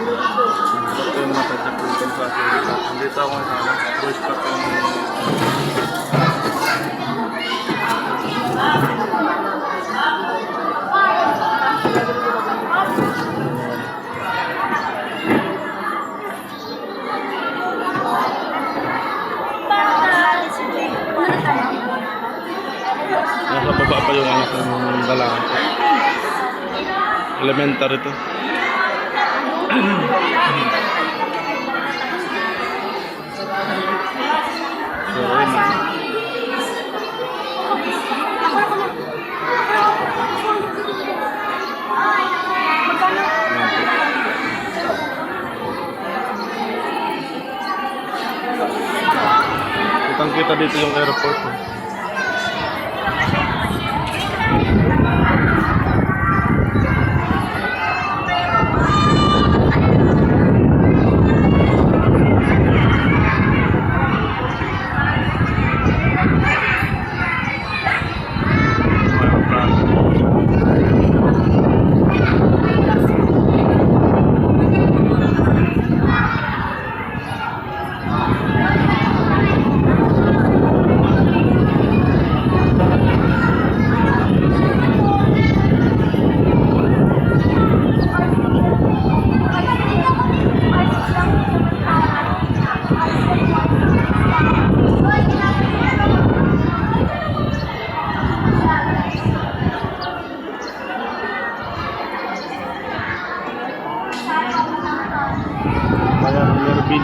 Ito yung mga tadyak dito sa akin. Dito ako sa voice pack yung nasa baba pa yung anak ng dalawang. Elementary to. So, ayun na. Kitang kita dito yung airport. Bayan Mervin.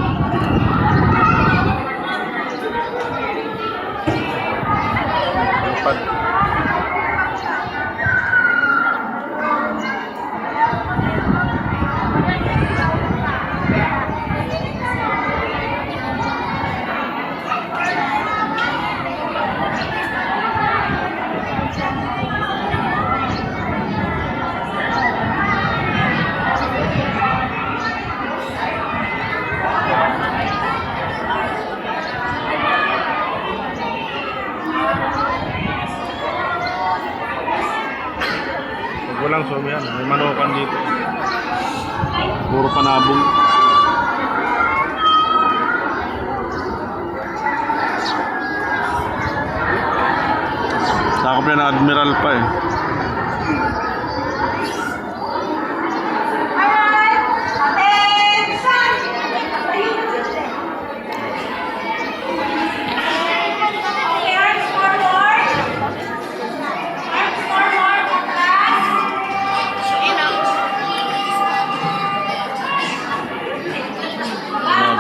Empat. Walang somihan, may manokan dito. Puro panabong. Sakop na ng Admiral pa eh.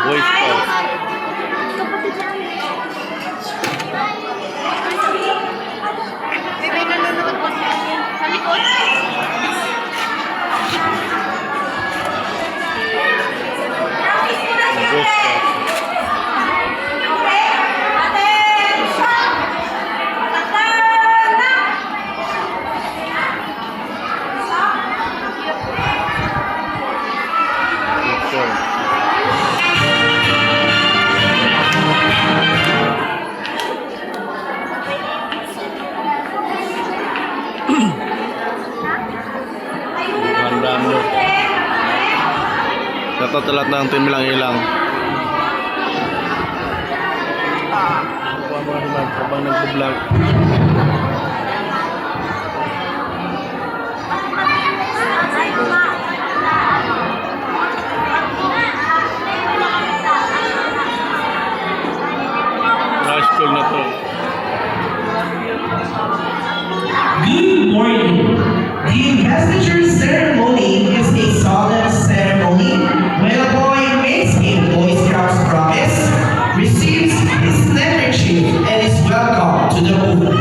Voice call. May nanonood po sa likod. Voice call. Handaan mo. Natatalat ng team lang ilang. Kuha mga hilag habang nag-vlog. High school na to. Good morning. The investiture ceremony is a solemn ceremony when a boy makes a Boy Scout's promise, receives his lettership, and is welcome to the movement.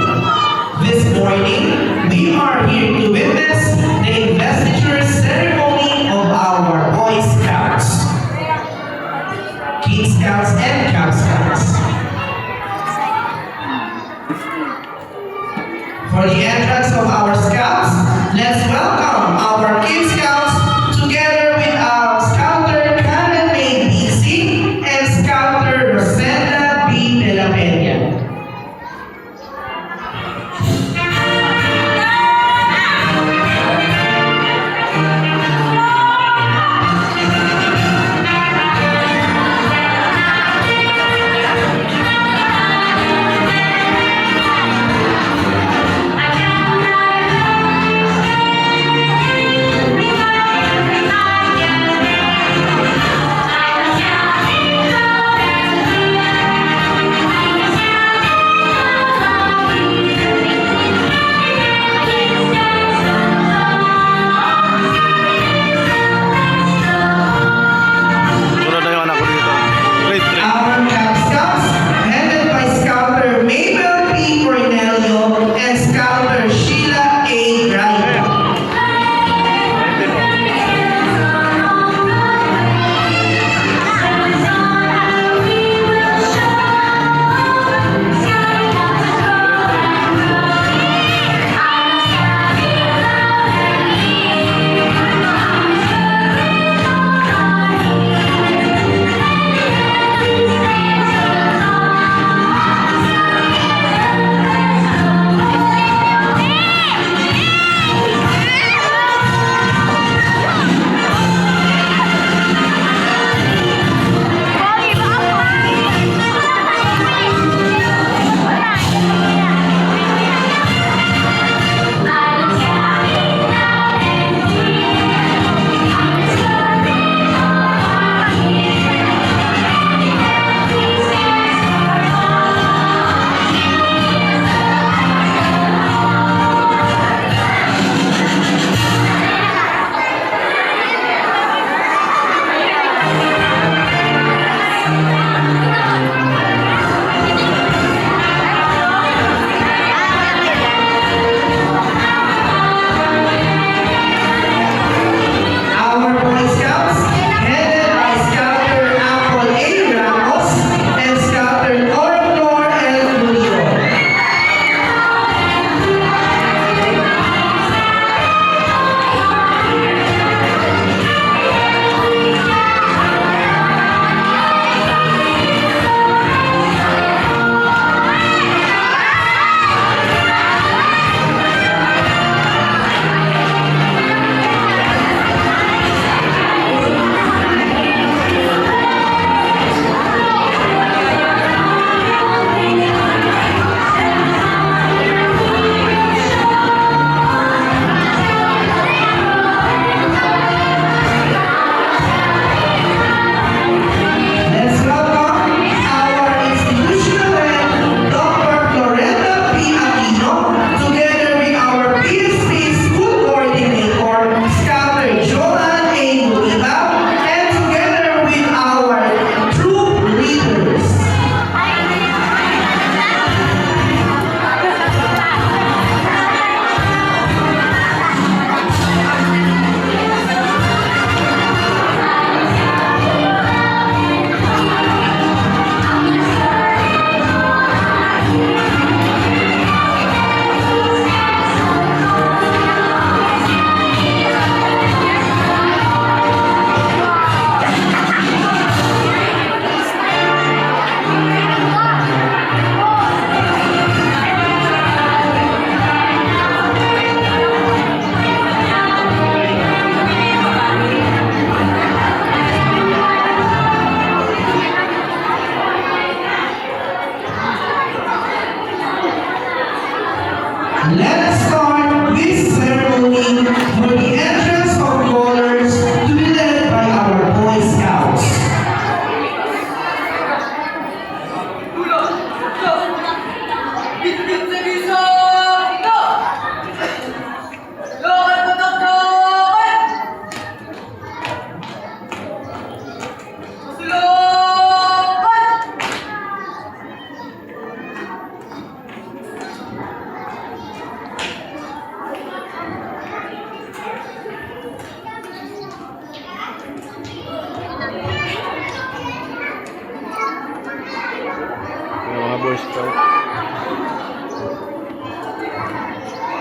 Girl Scout.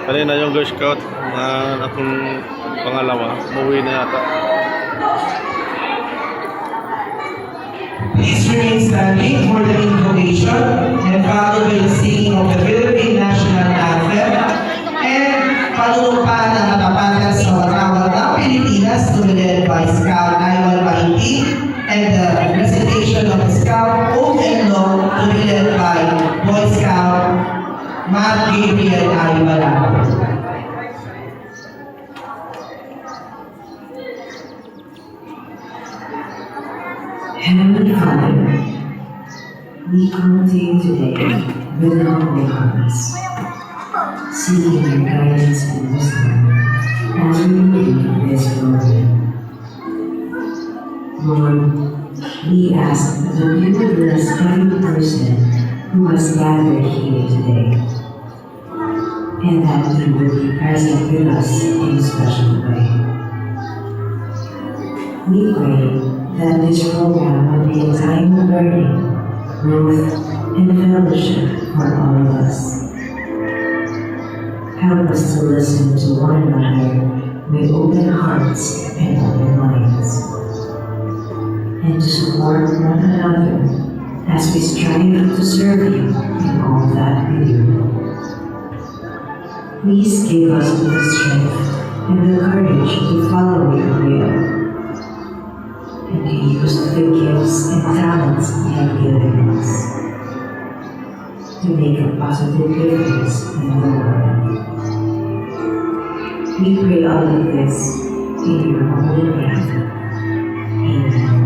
Kanina yung Girl Scout na akong pangalawa, umuwi na yata. Please remain standing for the invocation and followed by the singing of the Philippine National Anthem and panunumpa ng katapatan sa watawag ng Pilipinas to be led by Scout 9190 and the recitation of the Scout Oath and Law to be led by Boy Scout Matt Gabriel Aybalao. Heavenly Father, we come to you today with humble hearts, seeking your guidance and wisdom as we read this program. Lord, we ask that you would bless every person who has gathered here today, and that you would be present with us in a special way. We pray that this program will be a time of learning, growth, and fellowship for all of us. Help us to listen to one another with open hearts and open minds, and to support one another as we strive to serve you in all that we do. Please give us the strength and the courage to follow your will, and to use the gifts and talents you have given us to make a positive difference in the world. We pray all of this in your holy name. Amen.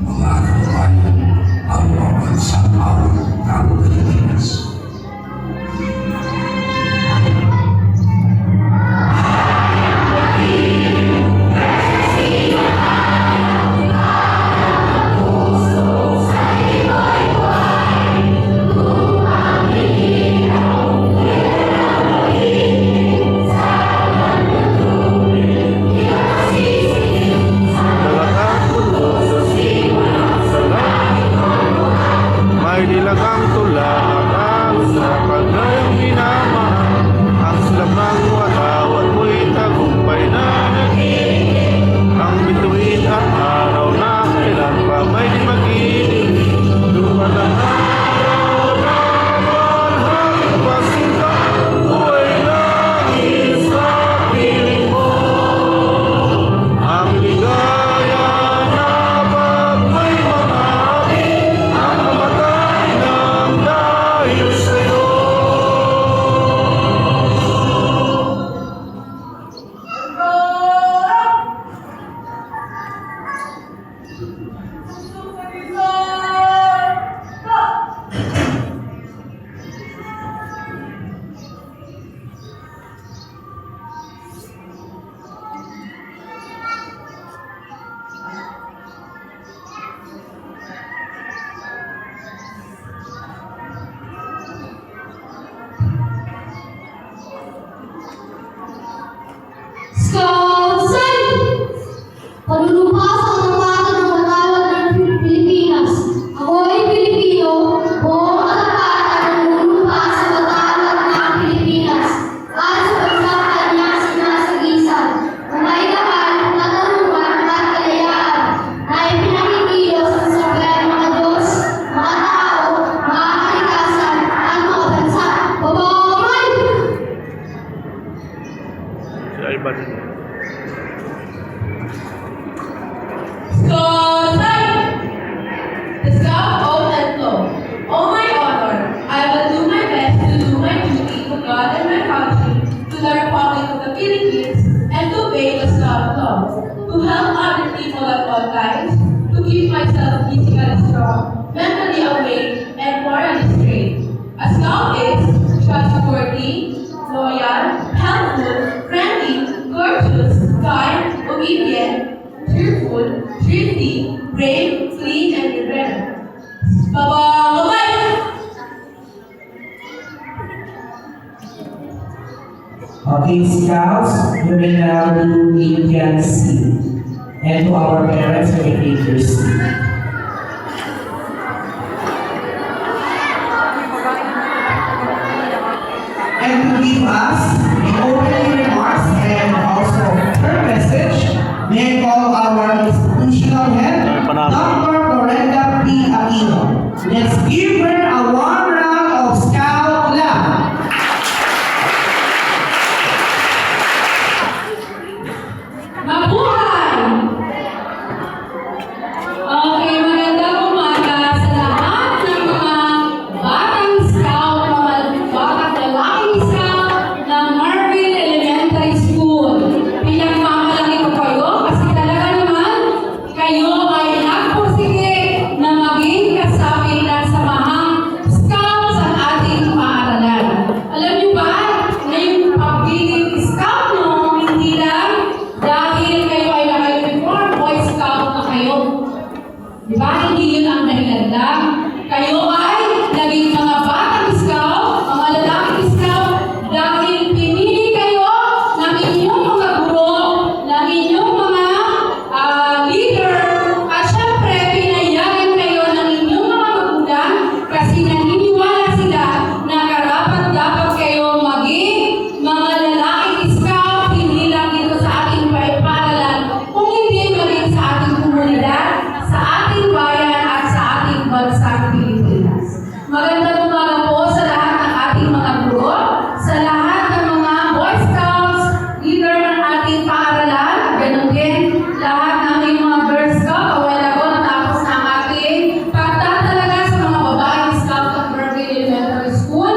Mga kababayan, ang mga bansang araw ng Pilipinas. May dilagang tulakan sa kagayang minamahal. Ang silab ng watawat mo'y tagumpay na naging. Ang bituin at araw na kailan pa may di mag-ibig. Dumadang araw na malhang pasinta. Buhay langit sa piling mo. Ang ligaya na pag may mga ang mamatay ng dahil sa'yo. Boy Scouts, Luminaru Indian Sea, and to our parents and educators. And to give us the opening remarks and also her message, may I call our institutional head, Dr. Lorenda P. Aquino. Let's give her a warm round of Scout clap. Mabuhay! Okay, magandang umaga sa lahat ng mga batang scout, mga batang lalaking scout ng Marvin Elementary School. Pinagmamalaki ko kayo kasi talaga naman kayo ay nagpursige na maging kasapi ng samahang scout sa ating paaralan. Alam niyo ba na yung pagiging scout nyo hindi lang dahil kayo ay naka-uniform, Boy Scout na kayo. Di ba? Hindi yun ang dahilan lang. Kayo ay naging mga batang scout, mga lalaking scout, dahil pinili kayo ng inyong mga guro, ng inyong mga leader, at syempre, pinayagan kayo ng inyong mga magulang kasi naniniwala sila na karapat-dapat kayo maging mga lalaking scout, hindi lang dito sa ating paaralan, kung hindi maging sa ating komunidad, sa ating bayan at sa ating bansang Pilipinas. Magandang umaga po sa lahat ng ating mga guro, sa lahat ng mga Boy Scouts, leader ng ating paaralan, ganun din lahat ng ating mga Girl Scout. A while ago, natapos na ang ating pagtatalaga sa mga babaeng Scout ng Marvin Elementary School.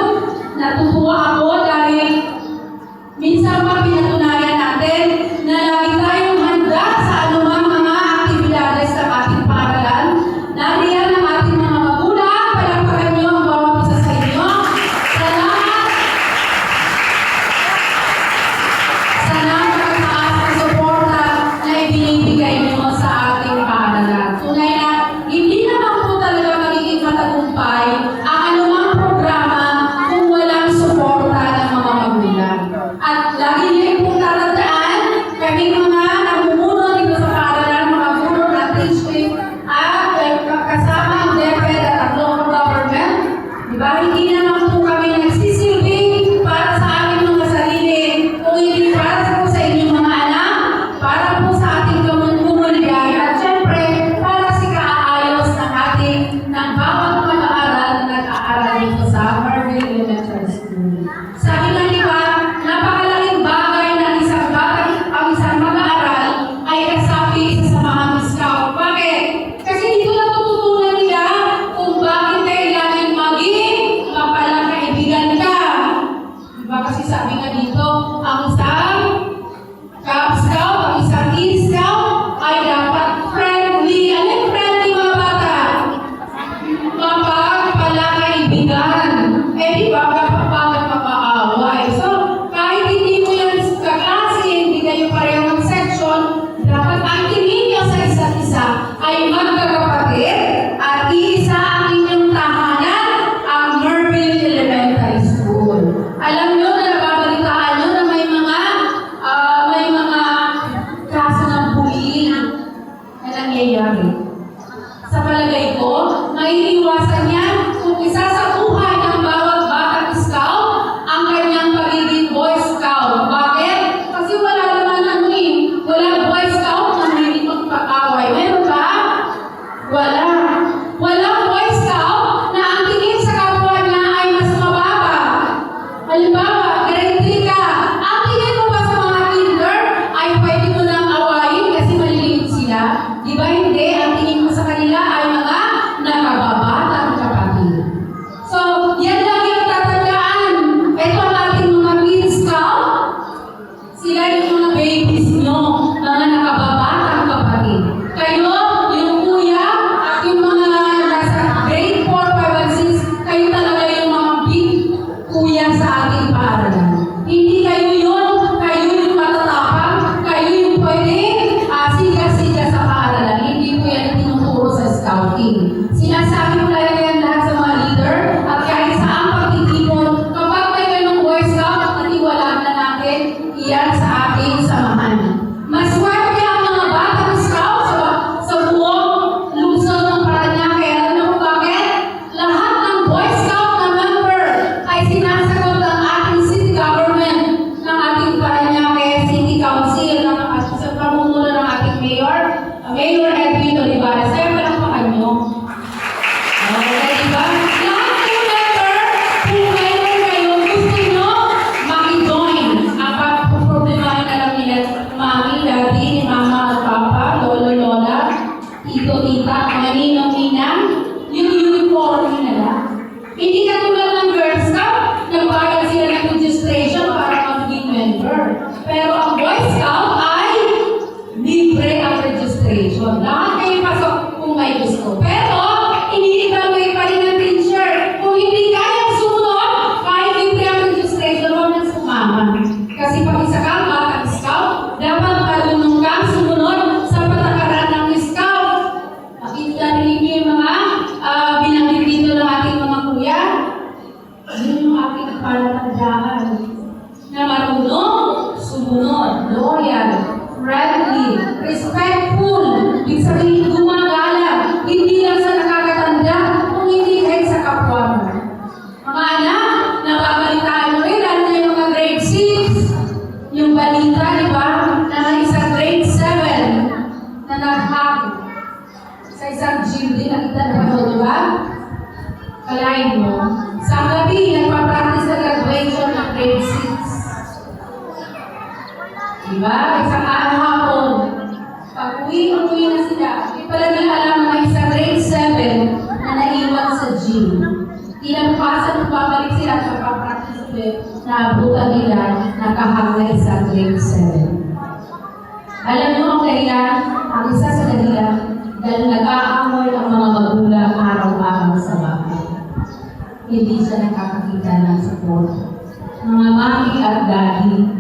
Natutuwa ako dahil minsan pa pinatunayan natin na lagi tayong handa sa anumang mga aktibidades ng ating paaralan. Nariyan ang ating mga magulang, palakpakan niyo ang bawat isa sa inyo. Salamat at taas na suporta na ibinibigay niyo sa ating paaralan. Tunay na hindi naman po talaga magiging matagumpay ang anumang programa kung walang suporta ng mga magulang. At lagi niyo pong tatandaan, kami mga namumuno dito sa paaralan, mga guro na teaching at kasama ang DepEd at ang local government. Diba? Hindi naman po kami nagsisilbi para sa aming mga sarili, kung hindi para po sa inyong mga anak, para po sa ating komunidad, at syempre, para sa kaayos ng ating ng bawat mag-aaral na nag-aaral dito sa Marvin Elementary School. Sabi nga diba, napakalaking bagay na ang isang mag-aaral ay kasapi sa samahang scout. Bakit? Kasi dito natututunan nila kung bakit kailangan maging mapalang kaibigan ka. Diba? Kasi sabi nga dito, ang isang Cub Scout, ang isang Kid Scout ay dapat friendly. Ano yung friendly mga bata? Mapagpalakaibigan. Eh di ba, bakit makaaway? So, kahit hindi mo yan kaklase, hindi kayo pareho ng section, dapat ang tingin niyo sa isa't isa ay magkakapatid at iisa ang inyong tahanan, ang Marvin Elementary School. Alam niyo na nababalitaan niyo na may mga kaso ng bullying na nangyayari. Sa palagay ko, maiiwasan yan kung isa sa buhay ng bawat batang scout ang kanyang pagiging Boy Scout. Bakit? Kasi wala naman walang Boy Scout na hindi magpag-away. Meron ba? Wala. Walang Boy Scout na ang tingin sa kapwa niya ay mas mababa. Halimbawa, grade 3 ka. Ang tingin mo ba sa mga kinder ay pwede mo nang awayin kasi maliliit sila? Di ba hindi? Ang tingin mo sa kanila ay mga nakababatang kapatid. So, uniforme nila. Hindi katulad ng Girl Scout, nagbayad sila ng registration para maging member. Pero ang Boy Scout ay libre ang registration. Lahat kayo pasok kung may gusto. Pero, ini-evaluate pa rin ng teacher. Kung hindi kaya sumunod, kahit libre ang registration, huwag na sumama. Kasi pag isa kang batang scout, dapat marunong kang sumunod sa patakaran ng scout. Nakita rin niyo yung mga binanggit dito ng ating mga kuya. Yun yung ating palatandaan. Na marunong, sumunod, loyal, friendly, respectful, ibig sabihin gumagala, hindi lang sa nakakatanda, kung hindi kahit sa kapwa mo. Mga anak, nababalitaan mo rin, lalo na yung mga grade 6, yung balita, di ba, na isang grade 7 na nag-hack sa isang gym din, nakita na ba, di ba? Kalain mo, sa gabi, nagpa-practice na graduation ng grade 6. Diba? Isang hapon. Pag-uwi na sila. Hindi pala nila alam na isang grade 7 na naiwan sa gym. Tinabukasan kung babalik sila sa pag-practice ulit, naabutan nila nakahang na isang grade 7. Alam niyo ang dahilan? Ang isa sa dahilan dahil nag-aamoy ang mga magulang araw-araw sa bahay. Hindi siya nakakakita ng support. Mga mami at daddy,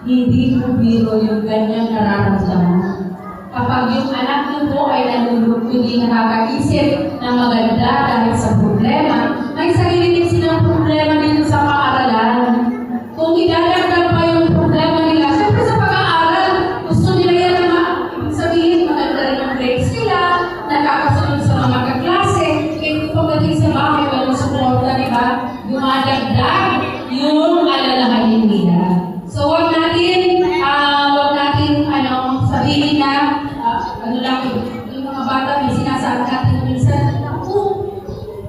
hindi po biro yung ganyan nararamdaman. Kapag yung anak niyo po ay nalulog, hindi nakakaisip na maganda dahil sa problema, may sarili din silang problema dito sa paaralan. Kung idadagdag pa yung problema nila, syempre sa pag-aaral, gusto nila yan na ibig sabihin, maganda rin ang grades nila, nakakasunod sa mga kaklase, kaya kung pagdating sa bahay, walang suporta, di ba? Dumadagdag yung alalahanin nila. So, wag natin sabihin na, yung mga bata, may sinasabi natin minsan, ako,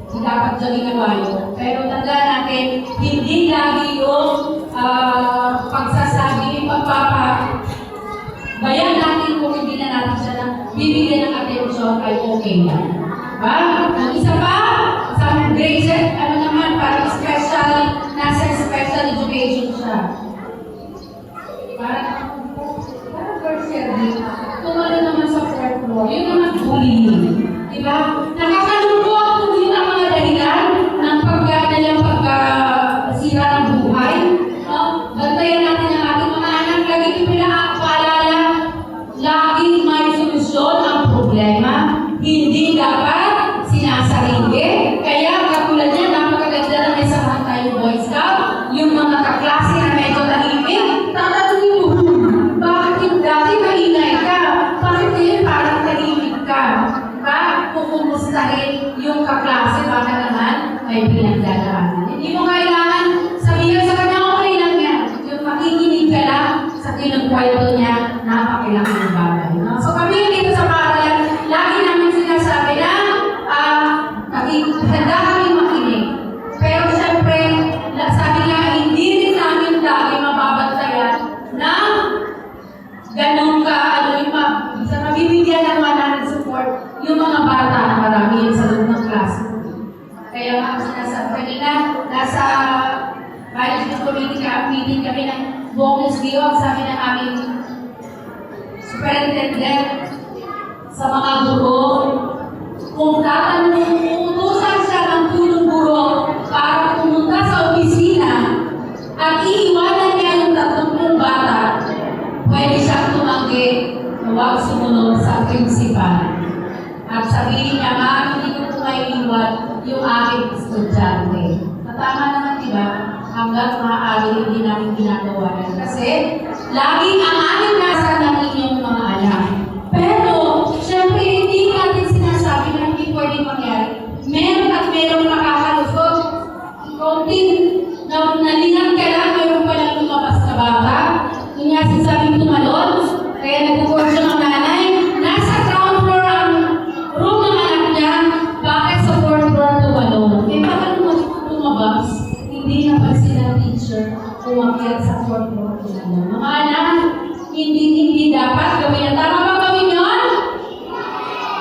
hindi dapat gawin kawayo. Pero tandaan natin, hindi lagi yung pagsasabi, yung bayan natin kung hindi na natin siya na bibigyan ng atensyon ay okay na. Diba? Ang isa pa, sa grade set, parang special, nasa special education siya. Parang first year din, kung ano naman sa fourth floor, yun naman bullying. Diba? Nakakalungkot kung yun ang mga dahilan ng pagkasira ng buhay. No? Bantayan natin ang ating mga anak, lagi pinapaalala, lagi may solusyon ang problema. Hindi dapat sinasarili. Kaya katulad niya, napakaganda na may samahan tayong Boy Scout, yung mga kaklase na medyo tahimik, tatanungin mo, bakit yung dati maingay ka? Bakit ngayon parang tahimik ka? Diba? Kukumustahin yung kaklase, baka naman may pinagdadaanan. Hindi mo kailangan sabihin sa kanya, okay lang yan. Yung makikinig ka lang sa kinagkwento niya, napakilang ng bagay. No? So kami dito sa paaralan, lagi namin sinasabi na handa kami makinig. Pero siyempre, sabi nga, hindi rin namin lagi mababantayan na ganun ka, isa mabibigyan ng natin support yung mga bata na marami sa loob ng klase. Kaya nga, sinasabi kanina, nasa management committee meeting kami ng buong SBO, sabi ng aming superintendent sa mga guro, kung utusan siya ng punong guro para pumunta sa opisina at iiwanan niya yung 30 bata, pwede siyang tumanggi na huwag sumunod sa principal. At sabihin niya, hindi ko maiiwan yung aking estudyante. Tama naman, di ba? Hanggang maaari hindi namin ginagawa yan. Kasi, laging ang aming nasa ng inyong mga anak. Pero, syempre, hindi natin sinasabi na hindi pwedeng mangyari. Meron at merong nakakalusot. Konting nalingan ka lang, meron palang lumabas na bata. Yung nga sinasabing tumalon, kaya nagkukuha siya ng nanay. Nasa ground floor ang room ng anak niya, bakit sa 4th floor tumalon? Eh, bakit lumabas? Hindi napansin ng teacher umakyat sa 4th floor tumalon. Mga anak, hindi dapat gawin yan. Tama ba gawin yun?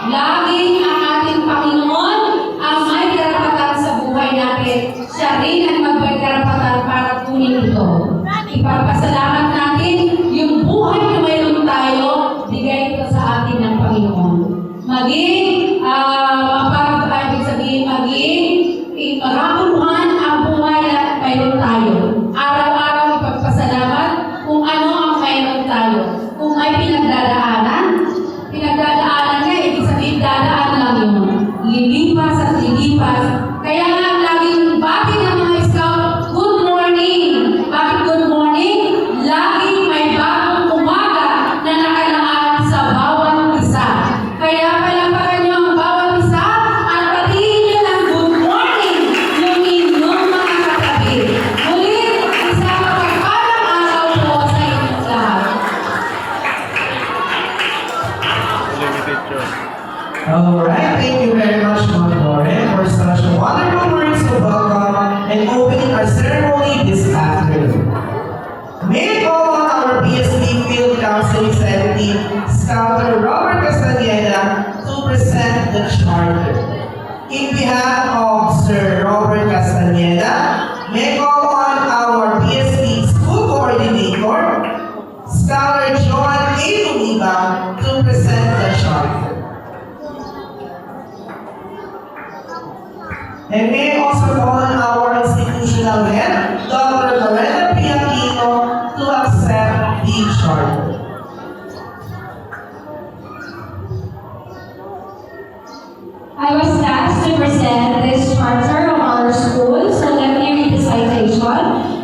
Laging ang ating Panginoon ang maging makapuluhan ang buhay na mayroon tayo. Araw-araw ipagpasalamat kung ano ang mayroon tayo. Kung may pinagdadaanan niya, ibig sabihin dadaan lang yun. Lilipas at lilipas. Kaya nga laging bati ng mga scout, good morning. Bakit good morning? Laging may bagong umaga na nakalaan sa bawat isa. Kaya palapakan niyo ang bawat isa at batiin niyo ng good morning yung inyong mga katabi. Muli, isang mapagpalang araw po sa inyong lahat. Limited yun. Alright, thank you very much, Ma'am Lauren, for such wonderful words of welcome and opening our ceremony this afternoon. May I call on our BSB Field Council Executive, Scouter Robert Castaneda, to present the charter. In behalf of Sir Robert Castaneda, may I call on our BSB School Coordinator, Scholar John A. Lumiba, to present the charter. And may I also call on our institutional head, Dr. Lorena Pianino, to accept the charter. I was tasked to present this charter of our school, so let me read the citation.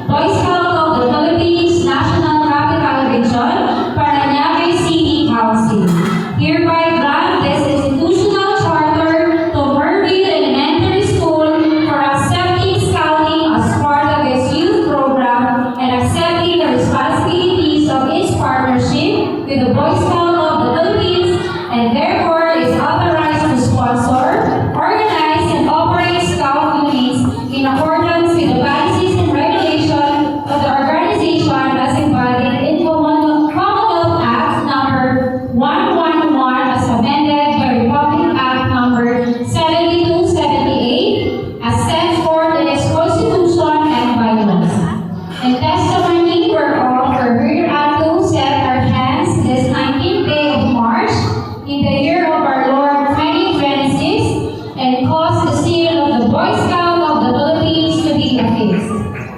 Boy Scout of the Philippines National Capital Region, Parañaque City Council. Hereby grant this institutional charter to Merville Elementary School for accepting scouting as part of its youth program and accepting the responsibilities of its partnership with the Boy Scout of the Philippines, and therefore is authorized to sponsor, organize, and operate scout units in accordance with the policies and regulations of the organization as embodied in Commonwealth Act number 111 as amended by Republic Act number 7278 as set forth in its constitution and bylaws. And testimony whereof we're hereunto set our hands this 19th day of March in the year of our Lord 2026 and cause the seal of the Boy Scout of the Philippines to be affixed.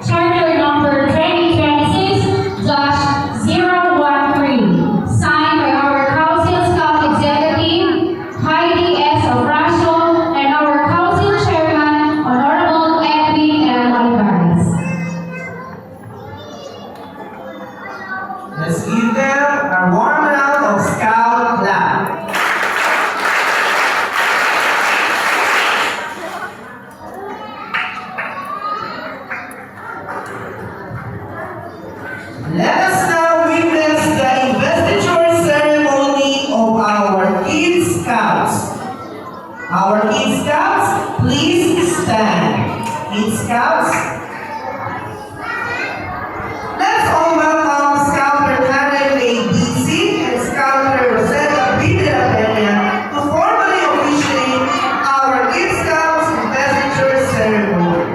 Charter number 2026-013, signed by our Council Scout Executive, Heidi S. Obrasio, and our Council Chairman, Honorable Edwin L. Alvarez. Let's give them a warm round of Scout clap. Let us now witness the investiture ceremony of our Kid Scouts. Our Kid Scouts, please stand. Kid Scouts, let's all welcome Scouter Karen A. B.C. and Scouter Rosetta B. De La Peña to formally officiate our Kid Scouts investiture ceremony.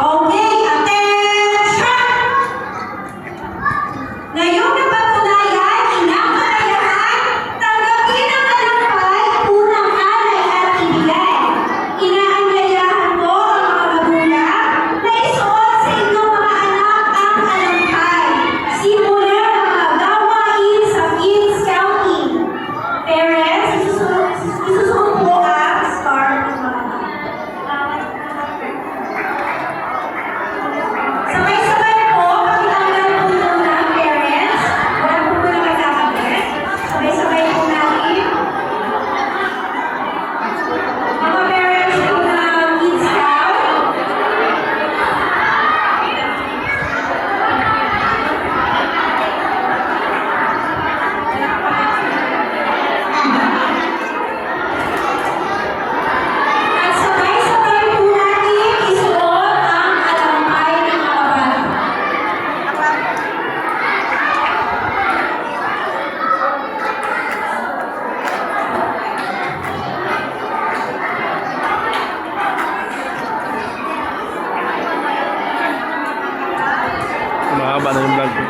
Okay, attention! Ngayong napatunayan, inakatayahan, tanggapin ang alampay, unang alay at ibigay. Inaanyayahan ko ang mga magulang na isuot sa inyong mga anak ang alampay. Simulan ang mga gawain sa Kids County. Parents, isusuot po ang scarf ng mga anak. Sabay-sabay po, pakitanggal po muna ang parents. Wala po po na magkakabit. Sabay-sabay po natin. Mga parents po ng Kids Scout. At sabay-sabay po natin isuot ang alampay ng mga bata. Mahaba na yung vlog ko.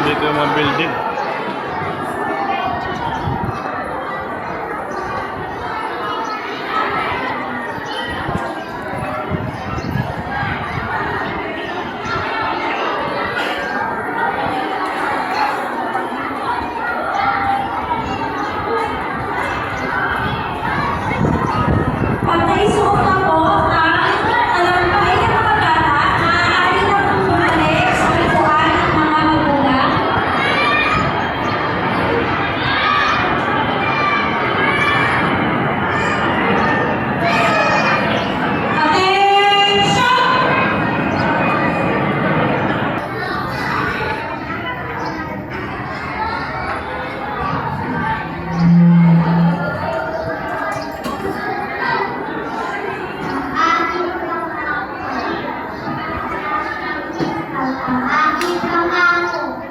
Dito yung mga building. Pag naisuot na po ang alampay ng mga bata, maaari na pong bumalik sa upuan ng mga magulang. Attention! Ang aking pangako,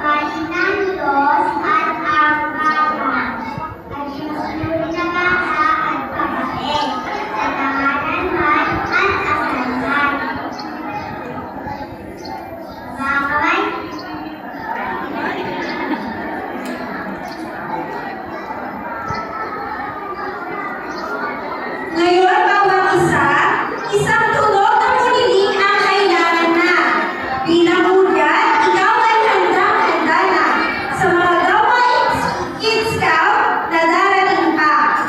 kahinan Diyos at ang bawat, at susunod na bata at babae, sa tanganan man at asalan. Mga kamay, Ngayon, bawat isa, isang tunog na muliling ang kailangan na. Bilang ugat, ikaw ay handang-handa na sa mga gawain Kids Scout na darating pa.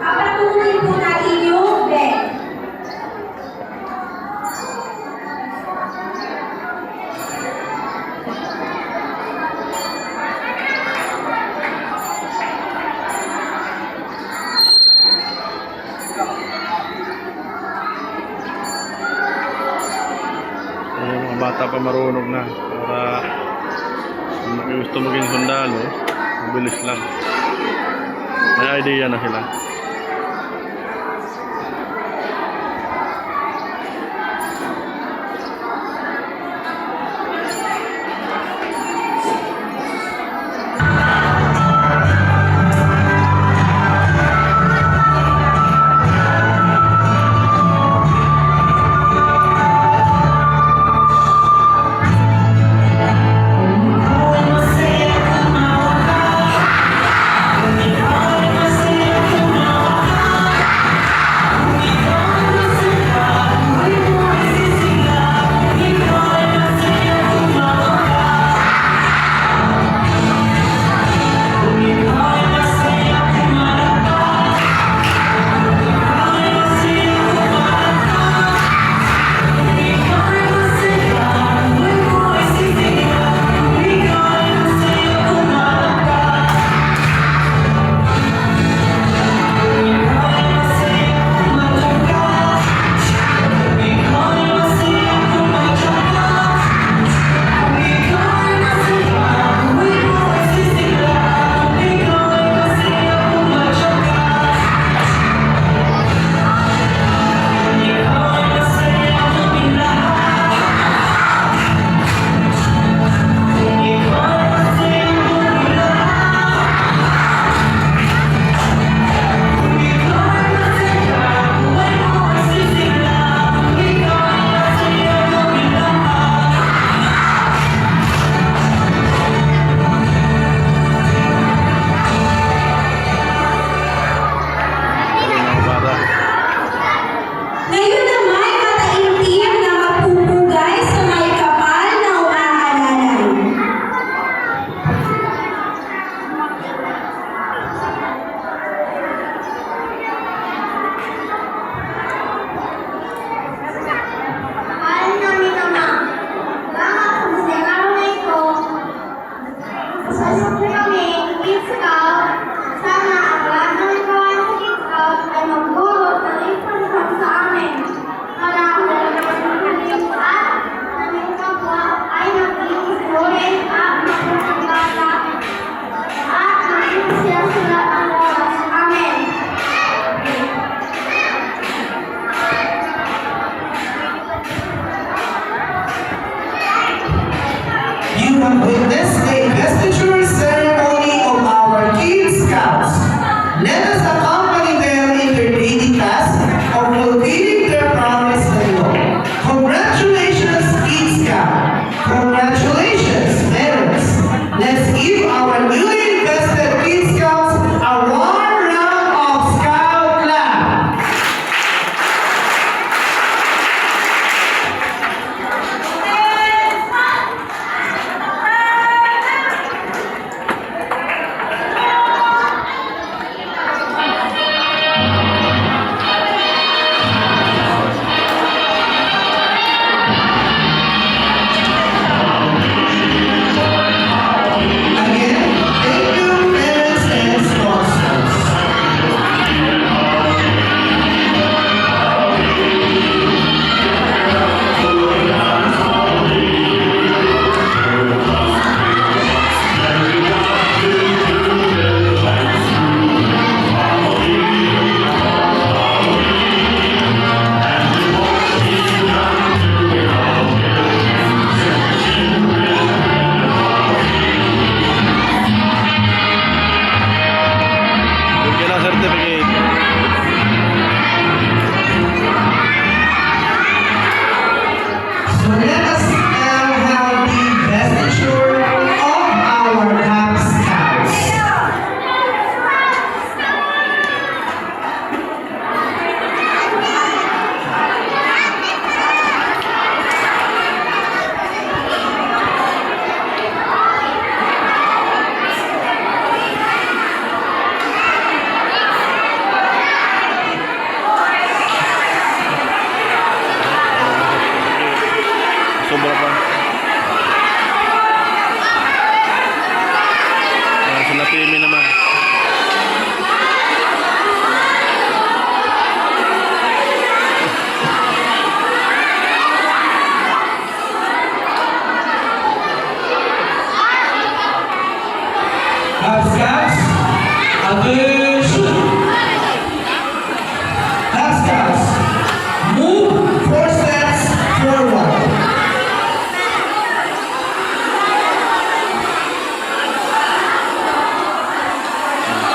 Papatuloy po natin yung bed. Yung mga bata pa marunong na para kung may gusto maging sundalo, mabilis lang. May idea na sila. Você ama o you have witnessed the investiture ceremony of our Kid Scouts. Let us accompany them in their daily task of fulfilling their promise to you. Congratulations, Kid Scout! Congratulations, parents! Let's give our newly invested Kid Scouts a warm round of Scout clap! Again, thank you, parents and sponsors. Bigyan ng certificate. So let us now have the investiture of our Cub Scouts. Sobra pa. Sa natimi naman. Cub Scouts, attention! Cub Scouts, move 4 steps forward.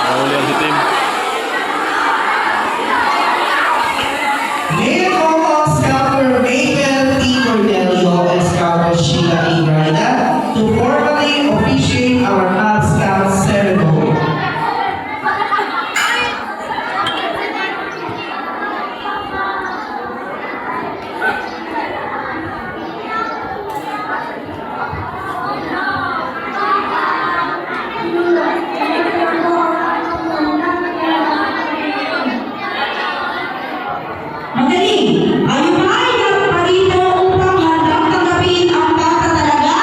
Mahuli ang si Tim. May I call on Scouter Mabel T. Cornelio and Scouter Sheila E. Garda to formally officiate our Cub Scout ceremony. Magaling! Kayo ba ay nagparito upang handang tanggapin ang pagtatalaga?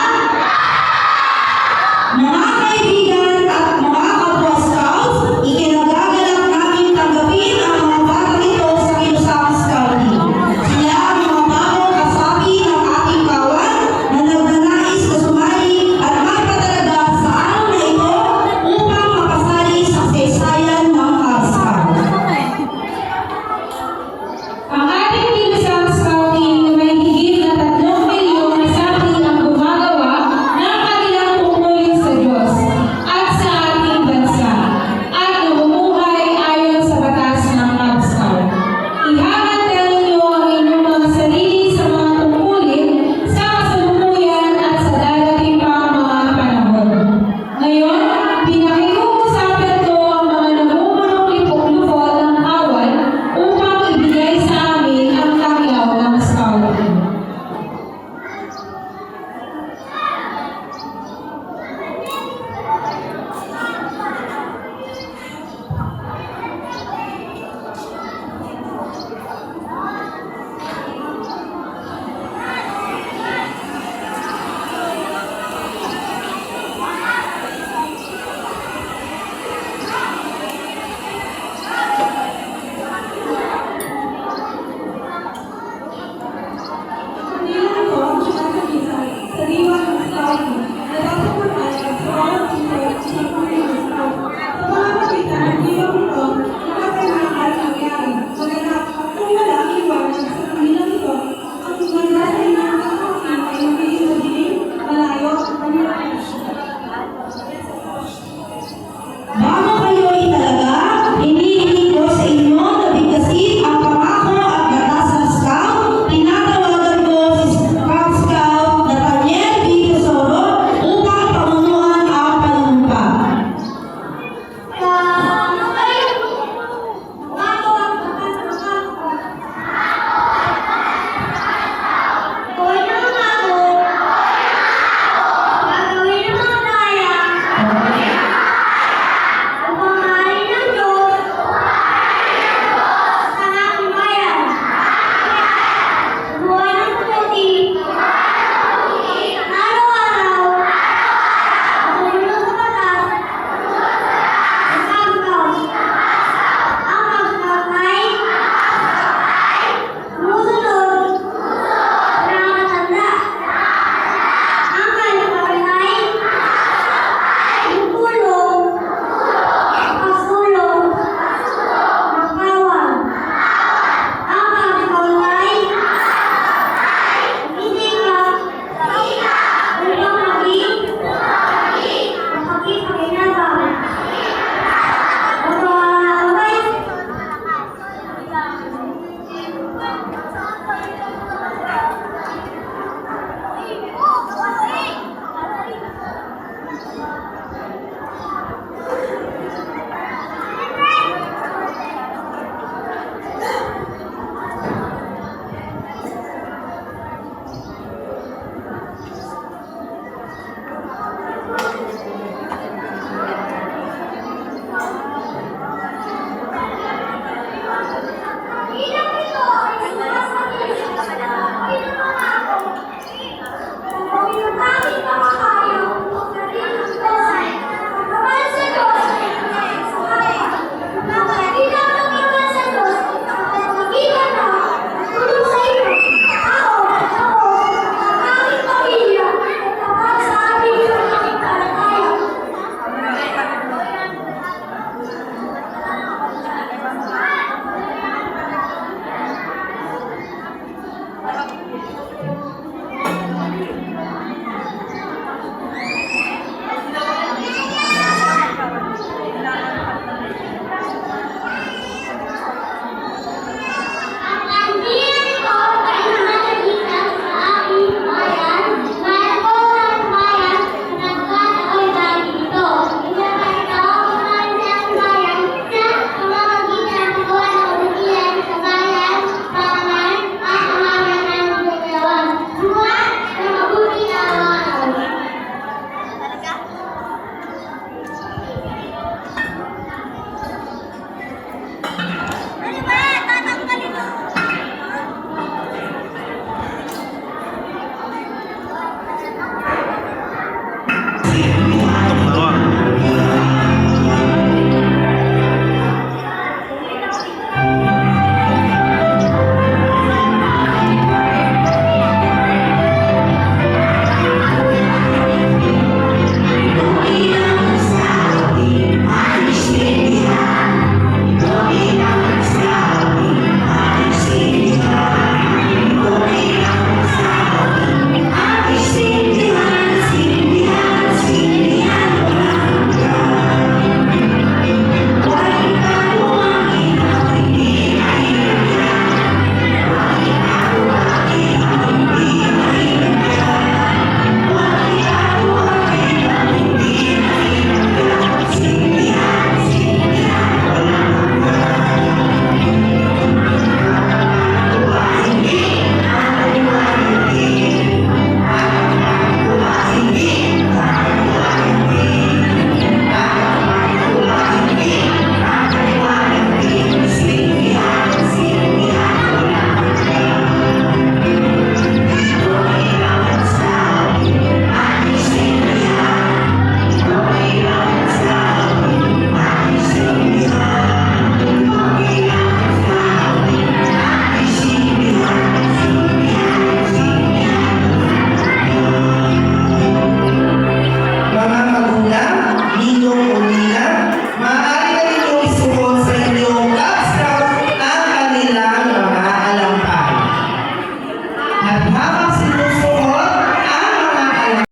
ang aming mga